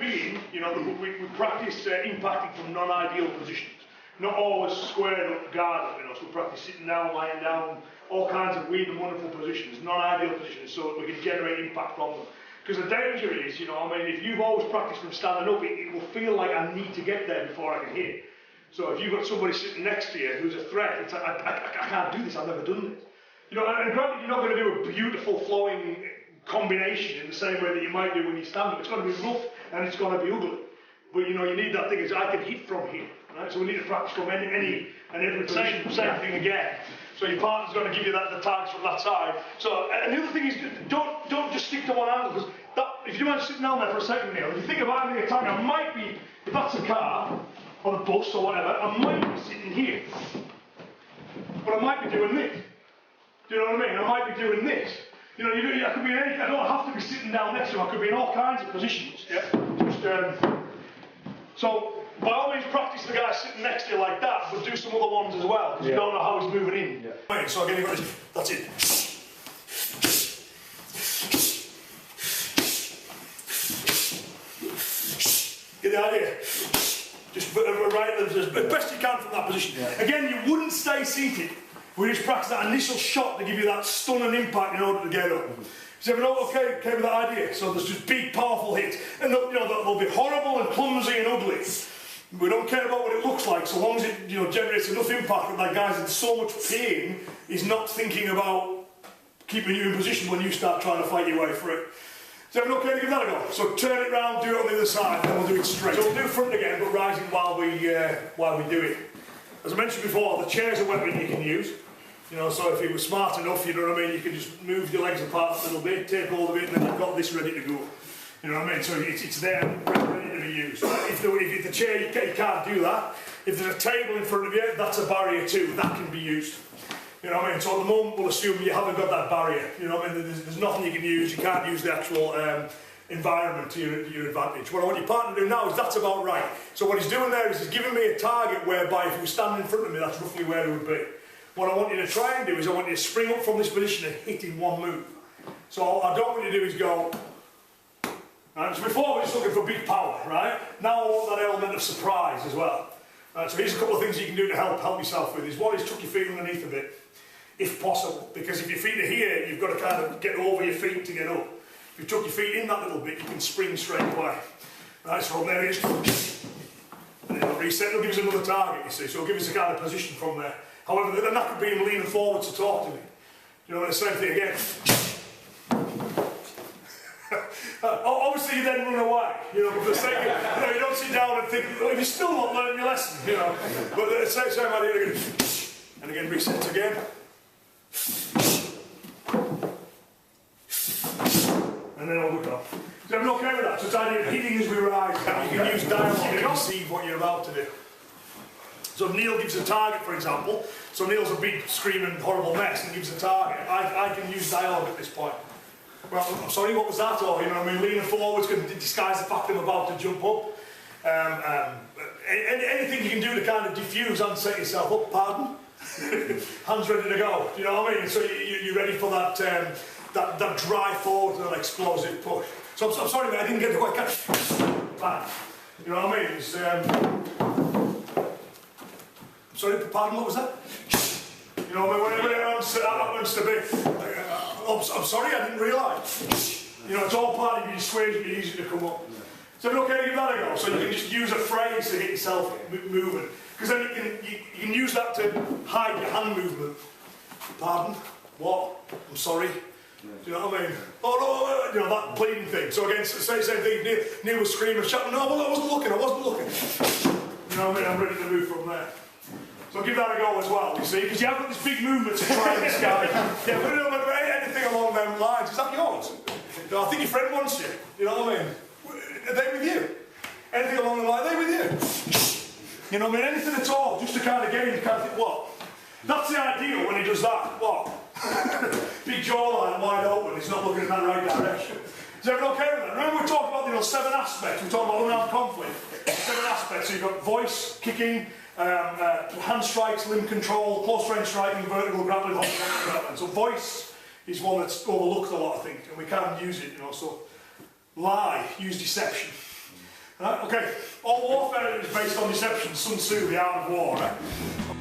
being, you know, we practice impacting from non-ideal positions. Not always squared up, guard up, you know, so we practice sitting down, lying down, all kinds of weird and wonderful positions, non-ideal positions, so that we can generate impact from them. Because the danger is, you know, I mean, if you've always practiced from standing up, it will feel like I need to get there before I can hit. So if you've got somebody sitting next to you who's a threat, it's like, I can't do this, I've never done this. You know, and granted, you're not going to do a beautiful flowing combination in the same way that you might do when you stand up. It's going to be rough and it's going to be ugly. But, you know, you need that thing, is I can hit from here. Right? So we need to practice from any and every position. Same thing again. So your partner's going to give you the targets from that side. So, and the other thing is, don't just stick to one angle, because if you mind sitting down there for a second, Neil, if you think about having a target, I might be, if that's a car, or the bus or whatever, I might be sitting here. But I might be doing this. Do you know what I mean? I might be doing this. You know, I could be in any, I don't have to be sitting down next to him, I could be in all kinds of positions. Yeah? So, by all means, practice the guy sitting next to you like that, but do some other ones as well, because you don't know how he's moving in. Yeah. Right, so again, that's it. Get the idea? Just right as best you can from that position. Yeah. Again, you wouldn't stay seated. We just practice that initial shot to give you that stunning impact in order to get up. So everyone okay with that idea? So there's just big, powerful hits, and you know they'll be horrible and clumsy and ugly. We don't care about what it looks like, so long as it generates enough impact that guy's in so much pain, he's not thinking about keeping you in position when you start trying to fight your way through it. Is everyone okay to give that a go? So turn it round, do it on the other side, and then we'll do it straight. So we'll do front again, but rising while we do it. As I mentioned before, the chair's a weapon you can use. You know, so if you were smart enough, you know what I mean, you can just move your legs apart a little bit, take hold of it, and then you've got this ready to go. You know what I mean? So it's there, ready to be used. If the chair, you can't do that. If there's a table in front of you, that's a barrier too. That can be used. You know what I mean? So at the moment, we'll assume you haven't got that barrier. You know what I mean? There's nothing you can use. You can't use the actual environment to your advantage. What I want your partner to do now is that's about right. So what he's doing there is he's giving me a target whereby if he was standing in front of me, that's roughly where he would be. What I want you to try and do is I want you to spring up from this position and hit in one move. So all I don't want you to do is go. Right, so before we're just looking for big power, right? Now I want that element of surprise as well. Right, so here's a couple of things you can do to help yourself with this. One is tuck your feet underneath a bit, if possible, because if your feet are here, you've got to kind of get over your feet to get up. If you tuck your feet in that little bit, you can spring straight away. Right, so there it is. And then it'll reset, it'll give us another target, you see, so it'll give us a kind of position from there. However, then that could be him leaning forward to talk to me. You know, the same thing again. Obviously, you then run away. You know, for the sake of, you don't sit down and think, well, if you're still not learning your lesson, you know. But the same idea again. And again, reset again. And then I'll look up. So I'm okay with that. So it's the idea of hitting as we rise. You can use dialogue to perceive what you're about to do. So Neil gives a target, for example. So Neil's a big, screaming, horrible mess and gives a target. I can use dialogue at this point. Well, I'm sorry, what was that? Or, you know what I mean, leaning forwards can disguise the fact that I'm about to jump up. Anything you can do to kind of diffuse and set yourself up, pardon? Hands ready to go, you know what I mean? So you're ready for that that drive forward and that explosive push. So I'm sorry, mate, I didn't get to quite catch. Bang. You know what I mean? It's, sorry, pardon, what was that? You know, when it happens to be, I'm sorry, I didn't realise. You know, it's all part of your dissuasion, it's easy to come up. So it's okay to give that a go. So you can just use a phrase to get yourself moving. Because then you can use that to hide your hand movement. Pardon? What? I'm sorry. Do you know what I mean? Oh no, you know, that pleading thing. So again, say the same thing, Neil was screaming, shouting, no, well, I wasn't looking. You know what I mean? I'm ready to move from there. So give that a go as well, you see, because you have got this big movement to try and this guy. Yeah, but anything along them lines, is that yours? No, I think your friend wants you. You know what I mean? Are they with you? Anything along the line, are they with you? You know what I mean? Anything at all, just to kind of get him to kind of think, what? That's the ideal when he does that. What? Big jawline, wide open, he's not looking in that right direction. Is everyone okay with that? Remember we talked about 7 aspects, we talked about unarmed conflict. 7 aspects, so you've got voice, kicking, hand strikes, limb control, close range striking, vertical grappling, horizontal grappling. So voice is one that's overlooked a lot, I think, and we can use it, you know, so lie, use deception. Right, okay, all warfare is based on deception, Sun Tzu, the art of war. Right?